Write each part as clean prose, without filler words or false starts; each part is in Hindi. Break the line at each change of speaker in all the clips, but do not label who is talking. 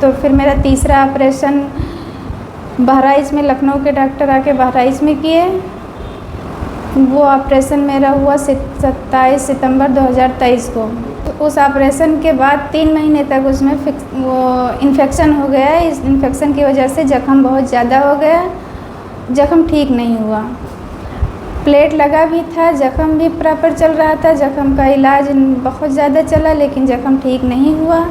तो फिर मेरा तीसरा ऑपरेशन बहराइच में लखनऊ के डॉक्टर आके बहराइच में किए। वो ऑपरेशन मेरा हुआ 27 सितंबर 2023 को। तो उस ऑपरेशन के बाद 3 महीने तक उसमें वो इन्फेक्शन हो गया। इस इन्फेक्शन की वजह से ज़ख्म बहुत ज़्यादा हो गया, ज़ख्म ठीक नहीं हुआ। प्लेट लगा भी था, ज़ख्म भी प्रॉपर चल रहा था, ज़ख्म का इलाज बहुत ज़्यादा चला लेकिन ज़ख्म ठीक नहीं हुआ।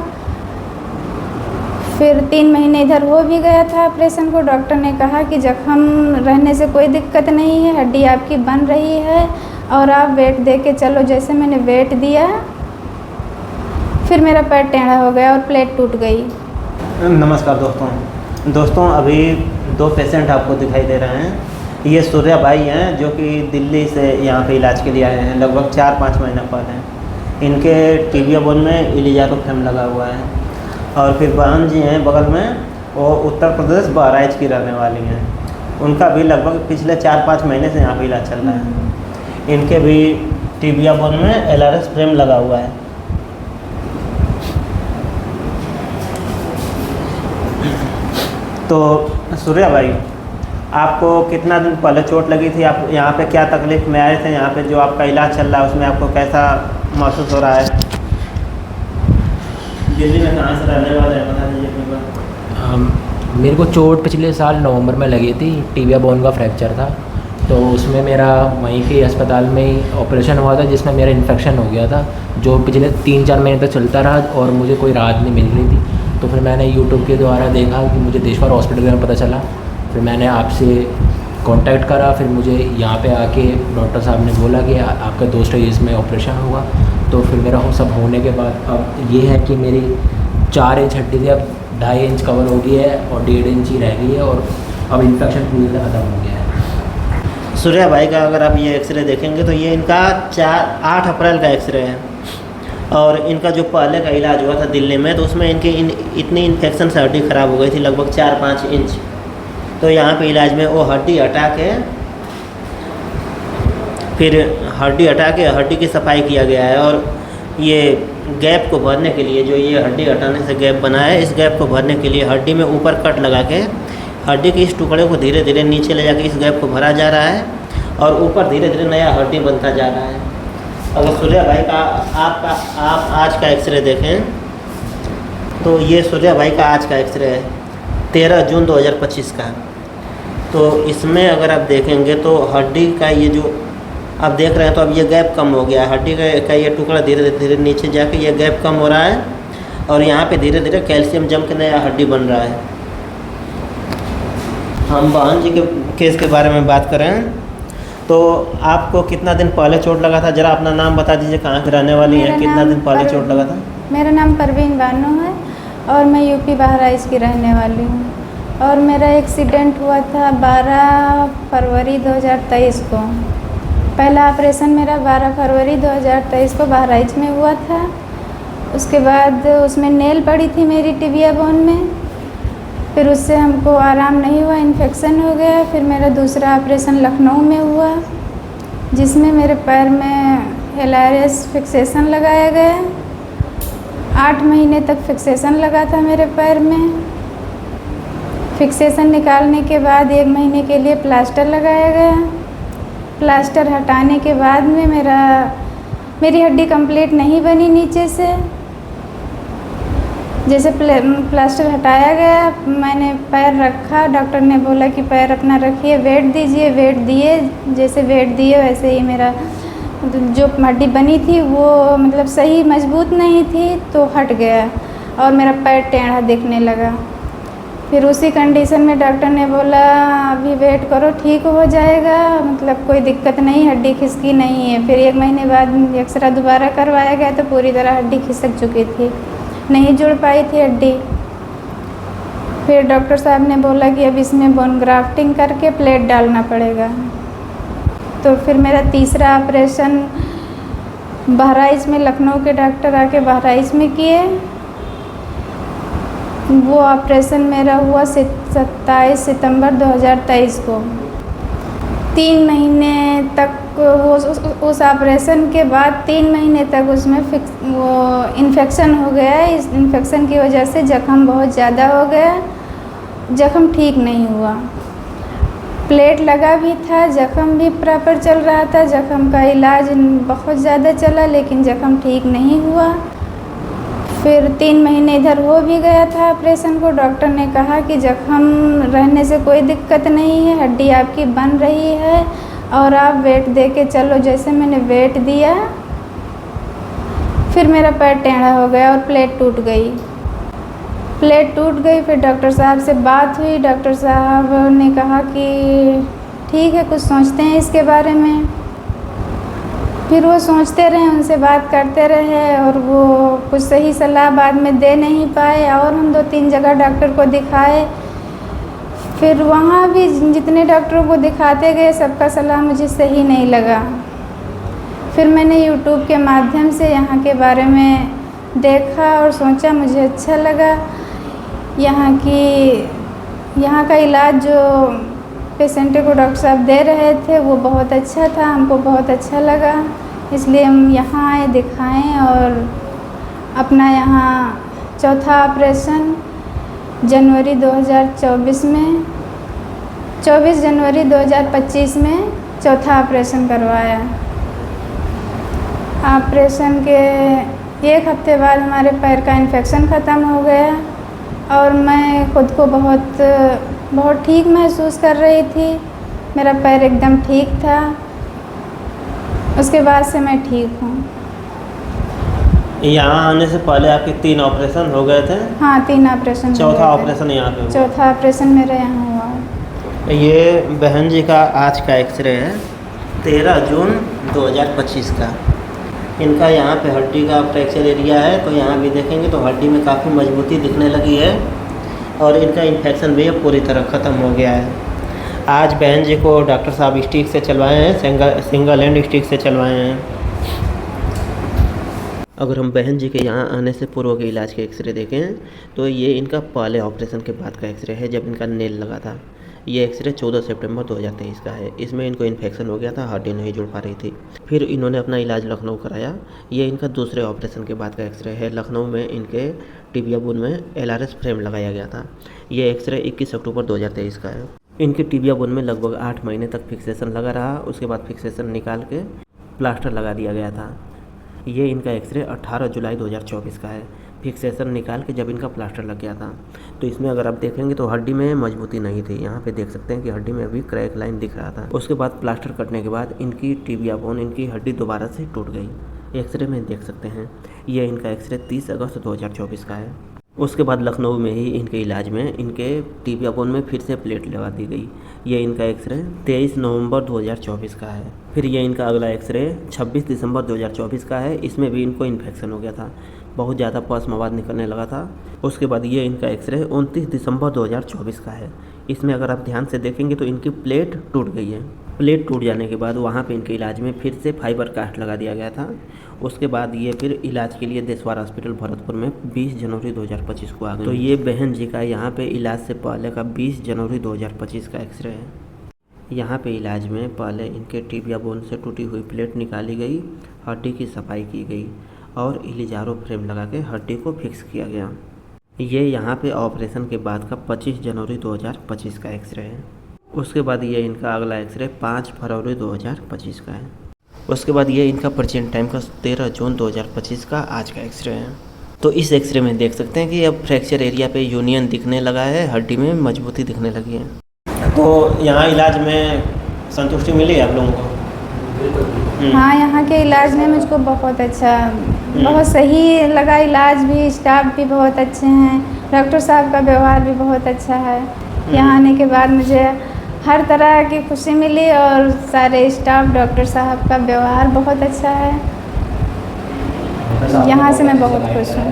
फिर 3 महीने इधर हो भी गया था ऑपरेशन को। डॉक्टर ने कहा कि ज़ख्म रहने से कोई दिक्कत नहीं है, हड्डी आपकी बन रही है और आप वेट दे के चलो। जैसे मैंने वेट दिया फिर मेरा पैर टेढ़ा हो गया और प्लेट टूट गई।
नमस्कार दोस्तों, अभी 2 पेशेंट आपको दिखाई दे रहे हैं। ये सूर्या भाई हैं जो कि दिल्ली से यहाँ पे इलाज के लिए आए हैं, लगभग 4-5 महीने पहले। इनके टिबिया बोन में इलिज़ारोफ्रेम लगा हुआ है। और फिर बहन जी हैं बगल में, वो उत्तर प्रदेश बहराइच की रहने वाली हैं। उनका भी लगभग पिछले 4-5 महीने से यहाँ पे इलाज चल रहा है। इनके भी टिबिया बोन में एलआरएस फ्रेम लगा हुआ है। तो सूर्या भाई, आपको कितना दिन पहले चोट लगी थी? आप यहाँ पे क्या तकलीफ में आए थे? यहाँ पे जो आपका इलाज चल रहा है उसमें आपको कैसा महसूस हो रहा है? दिल्ली में कहाँ से रहने वाले हैं, बता दीजिए अपने को।
मेरे को चोट पिछले साल नवंबर में लगी थी, टिबिया बोन का फ्रैक्चर था। तो उसमें मेरा वहीं के अस्पताल में ही ऑपरेशन हुआ था, जिसमें मेरा इन्फेक्शन हो गया था, जो पिछले 3-4 महीने तक चलता रहा और मुझे कोई राहत नहीं मिल रही थी। तो फिर मैंने यूट्यूब के द्वारा देखा कि मुझे देशवार हॉस्पिटल में पता चला। फिर मैंने आपसे कांटेक्ट करा। फिर मुझे यहाँ पे आके डॉक्टर साहब ने बोला कि आपका 2 स्टेज में ऑपरेशन होगा। तो फिर मेरा सब होने के बाद अब ये है कि मेरी 4 इंच हड्डी थी, अब 2.5 इंच कवर हो गई है और 1.5 इंच ही रह गई है और अब इन्फेक्शन पूरी तरह ख़त्म हो गया है।
सूर्या भाई का अगर आप ये एक्सरे देखेंगे तो ये इनका 8 अप्रैल का एक्सरे है। और इनका जो पहले का इलाज हुआ था दिल्ली में, तो उसमें इनकी इतनी इन्फेक्शन से हड्डी ख़राब हो गई थी, लगभग 4-5 इंच। तो यहाँ पे इलाज में वो हड्डी हटा के फिर हड्डी की सफाई किया गया है। और ये गैप को भरने के लिए, जो ये हड्डी हटाने से गैप बना है, इस गैप को भरने के लिए हड्डी में ऊपर कट लगा के हड्डी के इस टुकड़े को धीरे धीरे नीचे ले जाके इस गैप को भरा जा रहा है और ऊपर धीरे धीरे नया हड्डी बनता जा रहा है। अगर सूर्या भाई का आप आज का एक्सरे देखें तो ये सूर्या भाई का आज का एक्सरे है 13 जून 2025 का। तो इसमें अगर आप देखेंगे तो हड्डी का ये जो आप देख रहे हैं, तो अब ये गैप कम हो गया है। हड्डी का ये टुकड़ा धीरे धीरे नीचे जाके ये गैप कम हो रहा है और यहाँ पे धीरे धीरे कैल्शियम जम के नया हड्डी बन रहा है। हम बहन जी के केस के बारे में बात करें तो आपको कितना दिन पहले चोट लगा था? जरा अपना नाम बता दीजिए, कहाँ की रहने वाली हैं, कितना दिन पहले चोट लगा था?
मेरा नाम परवीन बानो है और मैं यूपी बहराइच की रहने वाली हूँ। और मेरा एक्सीडेंट हुआ था 12 फरवरी 2023 को। पहला ऑपरेशन मेरा 12 फरवरी 2023 को बहराइच में हुआ था। उसके बाद उसमें नेल पड़ी थी मेरी टिबिया बोन में, फिर उससे हमको आराम नहीं हुआ, इन्फेक्शन हो गया। फिर मेरा दूसरा ऑपरेशन लखनऊ में हुआ, जिसमें मेरे पैर में एलआरएस फिक्सेशन लगाया गया। 8 महीने तक फिक्सेशन लगा था मेरे पैर में। फिक्सेशन निकालने के बाद 1 महीने के लिए प्लास्टर लगाया गया। प्लास्टर हटाने के बाद में मेरी हड्डी कंप्लीट नहीं बनी नीचे से। जैसे प्लास्टर हटाया गया, मैंने पैर रखा, डॉक्टर ने बोला कि पैर अपना रखिए, वेट दीजिए। वेट दिए, जैसे वेट दिए वैसे ही मेरा जो हड्डी बनी थी वो मतलब सही मजबूत नहीं थी, तो हट गया और मेरा पैर टेढ़ा दिखने लगा। फिर उसी कंडीशन में डॉक्टर ने बोला अभी वेट करो, ठीक हो जाएगा, मतलब कोई दिक्कत नहीं, हड्डी खिसकी नहीं है। फिर 1 महीने बाद एक्सरा दोबारा करवाया गया तो पूरी तरह हड्डी खिसक चुकी थी, नहीं जुड़ पाई थी हड्डी। फिर डॉक्टर साहब ने बोला कि अब इसमें बोन ग्राफ्टिंग करके प्लेट डालना पड़ेगा। तो फिर मेरा तीसरा ऑपरेशन बहराइच में लखनऊ के डॉक्टर आके बहराइच में किए। वो ऑपरेशन मेरा हुआ 27 सितंबर 2023 को। 3 महीने तक उस ऑपरेशन के बाद 3 महीने तक उसमें वो इन्फेक्शन हो गया। इस इन्फेक्शन की वजह से ज़ख्म बहुत ज़्यादा हो गया, ज़ख्म ठीक नहीं हुआ। प्लेट लगा भी था, ज़ख्म भी प्रॉपर चल रहा था, ज़ख्म का इलाज बहुत ज़्यादा चला लेकिन ज़ख्म ठीक नहीं हुआ। फिर 3 महीने इधर हो भी गया था ऑपरेशन को। डॉक्टर ने कहा कि ज़ख्म रहने से कोई दिक्कत नहीं है, हड्डी आपकी बन रही है और आप वेट दे के चलो। जैसे मैंने वेट दिया फिर मेरा पैर टेढ़ा हो गया और प्लेट टूट गई। फिर डॉक्टर साहब से बात हुई। डॉक्टर साहब ने कहा कि ठीक है, कुछ सोचते हैं इसके बारे में। फिर वो सोचते रहे, उनसे बात करते रहे और वो कुछ सही सलाह बाद में दे नहीं पाए और हम 2-3 जगह डॉक्टर को दिखाए। फिर वहाँ भी जितने डॉक्टरों को दिखाते गए सबका सलाह मुझे सही नहीं लगा। फिर मैंने यूट्यूब के माध्यम से यहाँ के बारे में देखा और सोचा, मुझे अच्छा लगा। यहाँ का इलाज जो पेशेंट को डॉक्टर साहब दे रहे थे वो बहुत अच्छा था, हमको बहुत अच्छा लगा। इसलिए हम यहाँ आए दिखाएं और अपना यहाँ चौथा ऑपरेशन जनवरी 2024 में 24 जनवरी 2025 में चौथा ऑपरेशन करवाया। ऑपरेशन के 1 हफ्ते बाद हमारे पैर का इन्फेक्शन ख़त्म हो गया और मैं खुद को बहुत ठीक महसूस कर रही थी। मेरा पैर एकदम ठीक था। उसके बाद से मैं ठीक हूँ।
यहाँ आने से पहले आपके 3 ऑपरेशन हो गए थे?
हाँ, 3 ऑपरेशन।
चौथा ऑपरेशन यहाँ पे हुआ?
चौथा ऑपरेशन मेरा यहाँ हुआ।
ये बहन जी का आज का एक्सरे है 13 जून 2025 का। इनका यहाँ पे हड्डी का फ्रैक्चर एरिया है, तो यहाँ भी देखेंगे तो हड्डी में काफ़ी मजबूती दिखने लगी है और इनका इन्फेक्शन भी अब पूरी तरह ख़त्म हो गया है। आज बहन जी को डॉक्टर साहब स्टिक से चलवाए हैं, सिंगल हैंड स्टिक से चलवाए हैं। अगर हम बहन जी के यहाँ आने से पूर्व के इलाज के एक्सरे देखें तो ये इनका पहले ऑपरेशन के बाद का एक्सरे है, जब इनका नेल लगा था। ये एक्सरे 14 सितंबर 2023 का है। इसमें इनको इन्फेक्शन हो गया था, हड्डी नहीं जुड़ पा रही थी। फिर इन्होंने अपना इलाज लखनऊ कराया। ये इनका दूसरे ऑपरेशन के बाद का एक्सरे है। लखनऊ में इनके टिबिया बोन में LRS फ्रेम लगाया गया था। ये एक्सरे 21 अक्टूबर 2023 का है। इनके टिबिया बोन में लगभग 8 महीने तक फिक्सेशन लगा रहा। उसके बाद फिक्सेशन निकाल के प्लास्टर लगा दिया गया था। ये इनका एक्सरे 18 जुलाई 2024 का है। फिक्सेशन निकाल के जब इनका प्लास्टर लग गया था, तो इसमें अगर आप देखेंगे तो हड्डी में मजबूती नहीं थी। यहाँ पे देख सकते हैं कि हड्डी में अभी क्रैक लाइन दिख रहा था। उसके बाद प्लास्टर कटने के बाद इनकी टिबिया बोन, इनकी हड्डी दोबारा से टूट गई। एक्सरे में देख सकते हैं। ये इनका एक्सरे 30 अगस्त 2024 का है। उसके बाद लखनऊ में ही इनके इलाज में इनके टिबिया बोन में फिर से प्लेट लगा दी गई। ये इनका एक्सरे 23 नवंबर 2024 का है। फिर ये इनका अगला एक्सरे 26 दिसंबर 2024 का है। इसमें भी इनको इन्फेक्शन हो गया था, बहुत ज़्यादा पस मवाद निकलने लगा था। उसके बाद ये इनका एक्सरे 29 दिसंबर 2024 का है। इसमें अगर आप ध्यान से देखेंगे तो इनकी प्लेट टूट गई है। प्लेट टूट जाने के बाद वहाँ पे इनके इलाज में फिर से फाइबर कास्ट लगा दिया गया था। उसके बाद ये फिर इलाज के लिए देशवार हॉस्पिटल भरतपुर में 20 जनवरी 2025 को आ गए। तो ये बहन जी का यहाँ पे इलाज से पहले का 20 जनवरी 2025 का एक्सरे है। यहाँ पे इलाज में पहले इनके टिबिया बोन से टूटी हुई प्लेट निकाली गई, हड्डी की सफाई की गई और इलिजारो फ्रेम लगा के हड्डी को फिक्स किया गया। ये यहाँ पे ऑपरेशन के बाद का 25 जनवरी 2025 का एक्सरे है। उसके बाद ये इनका अगला एक्सरे 5 फरवरी 2025 का है। उसके बाद ये इनका प्रेजेंट टाइम का 13 जून 2025 का आज का एक्सरे है। तो इस एक्सरे में देख सकते हैं कि अब फ्रैक्चर एरिया पे यूनियन दिखने लगा है, हड्डी में मजबूती दिखने लगी है। तो यहाँ इलाज में संतुष्टि मिली आप लोगों को?
हाँ, यहाँ के इलाज में मुझको बहुत अच्छा, बहुत सही लगा इलाज भी। स्टाफ भी बहुत अच्छे हैं, डॉक्टर साहब का व्यवहार भी बहुत अच्छा है। यहाँ आने के बाद मुझे हर तरह की खुशी मिली और सारे स्टाफ, डॉक्टर साहब का व्यवहार बहुत अच्छा है। यहाँ से मैं बहुत खुश हूँ।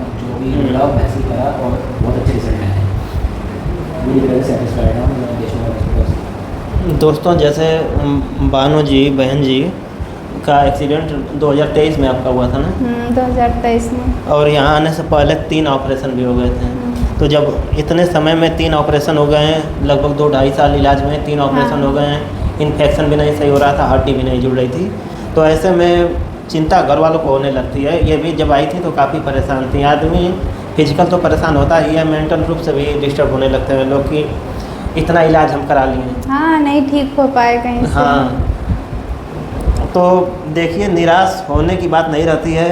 दोस्तों, जैसे बानो जी, बहन जी का एक्सीडेंट 2023 में आपका हुआ था ना?
2023 में।
और यहाँ आने से पहले 3 ऑपरेशन भी हो गए थे। तो जब इतने समय में 3 ऑपरेशन हो गए हैं, लगभग 2-2.5 साल इलाज में 3 ऑपरेशन हो गए हैं, इन्फेक्शन भी नहीं सही हो रहा था, हड्डी भी नहीं जुड़ रही थी। तो ऐसे में चिंता घर वालों को होने लगती है। ये भी जब आई थी तो काफ़ी परेशान थी। आदमी फिजिकल तो परेशान होता ही है, मेंटल रूप से भी डिस्टर्ब होने लगते हैं लोग कि इतना इलाज हम करा लिए।
हाँ, नहीं ठीक हो पाए कहीं से।
हाँ, तो देखिए निराश होने की बात नहीं रहती है।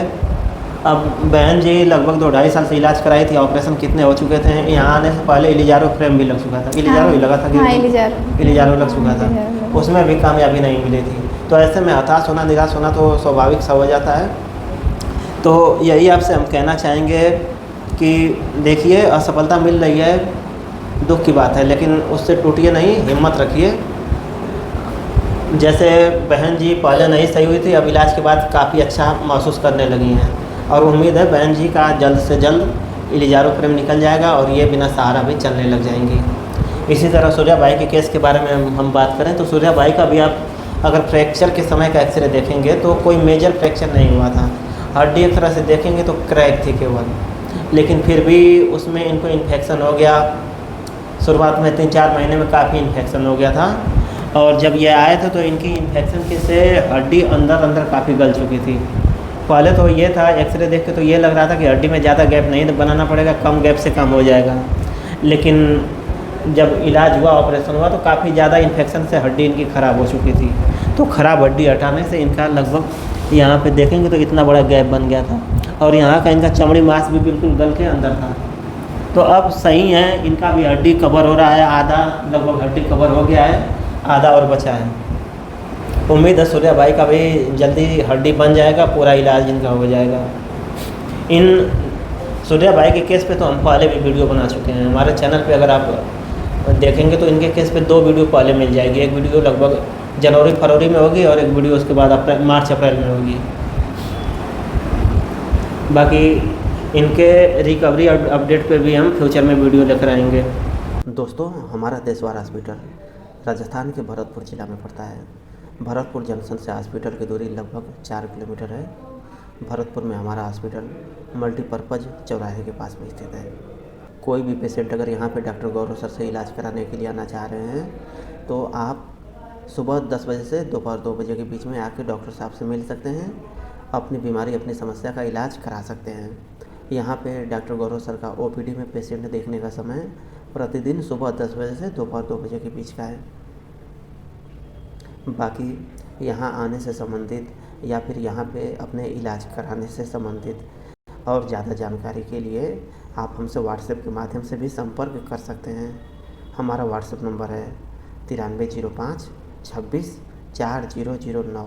अब बहन जी लगभग 2-2.5 साल से इलाज कराई थी, ऑपरेशन कितने हो चुके थे। यहाँ आने से पहले इलिजारो फ्रेम भी लग चुका था, इलिजारो ही लगा था कि
हाँ, इलिजारो
लग चुका था, उसमें भी कामयाबी नहीं मिली थी। तो ऐसे में हताश होना, निराश होना तो स्वाभाविक सा हो जाता है। तो यही आपसे हम कहना चाहेंगे कि देखिए असफलता मिल रही है, दुख की बात है, लेकिन उससे टूटिए नहीं, हिम्मत रखिए। जैसे बहन जी पहले नहीं सही हुई थी, अब इलाज के बाद काफ़ी अच्छा महसूस करने लगी हैं और उम्मीद है बहन जी का जल्द से जल्द इलिजारो फ्रेम निकल जाएगा और ये बिना सहारा भी चलने लग जाएंगी। इसी तरह सूर्या भाई के केस के बारे में हम बात करें तो सूर्या भाई का भी आप अगर फ्रैक्चर के समय का एक्सरे देखेंगे तो कोई मेजर फ्रैक्चर नहीं हुआ था। हड्डी एक तरह से देखेंगे तो क्रैक थी केवल, लेकिन फिर भी उसमें इनको इन्फेक्शन हो गया। शुरुआत में 3-4 महीने में काफ़ी इन्फेक्शन हो गया था और जब ये आए थे तो इनकी इन्फेक्शन के से हड्डी अंदर काफ़ी गल चुकी थी। पहले तो ये था एक्सरे देख के तो ये लग रहा था कि हड्डी में ज़्यादा गैप नहीं बनाना पड़ेगा, कम गैप से काम हो जाएगा। लेकिन जब इलाज हुआ, ऑपरेशन हुआ तो काफ़ी ज़्यादा इन्फेक्शन से हड्डी इनकी ख़राब हो चुकी थी। तो ख़राब हड्डी हटाने से इनका लगभग यहाँ पे देखेंगे तो इतना बड़ा गैप बन गया था और यहाँ का इनका चमड़ी मांस भी बिल्कुल गल के अंदर था। तो अब सही है, इनका भी हड्डी कवर हो रहा है, आधा लगभग हड्डी कवर हो गया है, आधा और बचा है। उम्मीद है सूर्या भाई का भी जल्दी हड्डी बन जाएगा, पूरा इलाज इनका हो जाएगा। इन सूर्या भाई के केस पे तो हम पहले भी वीडियो बना चुके हैं हमारे चैनल पे, अगर आप देखेंगे तो इनके केस पे 2 वीडियो पहले मिल जाएगी। एक वीडियो लगभग जनवरी-फरवरी में होगी और एक वीडियो उसके बाद मार्च-अप्रैल में होगी। बाकी इनके रिकवरी अपडेट पे भी हम फ्यूचर में वीडियो लेकर आएंगे। दोस्तों, हमारा देशवार हॉस्पिटल राजस्थान के भरतपुर जिला में पड़ता है। भरतपुर जंक्शन से हॉस्पिटल की दूरी लगभग 4 किलोमीटर है। भरतपुर में हमारा हॉस्पिटल मल्टीपर्पज़ चौराहे के पास में स्थित है। कोई भी पेशेंट अगर यहाँ पे डॉक्टर गौरव सर से इलाज कराने के लिए आना चाह रहे हैं तो आप सुबह 10 बजे से दोपहर 2 बजे के बीच में आके डॉक्टर साहब से मिल सकते हैं, अपनी बीमारी, अपनी समस्या का इलाज करा सकते हैं। यहाँ पे डॉक्टर गौरव सर का ओपीडी में पेशेंट देखने का समय प्रतिदिन सुबह 10 बजे से दोपहर 2 बजे के बीच का है। बाकी यहाँ आने से संबंधित या फिर यहाँ पे अपने इलाज कराने से संबंधित और ज़्यादा जानकारी के लिए आप हमसे व्हाट्सएप के माध्यम से भी संपर्क कर सकते हैं। हमारा व्हाट्सएप नंबर है 9305 26 4009।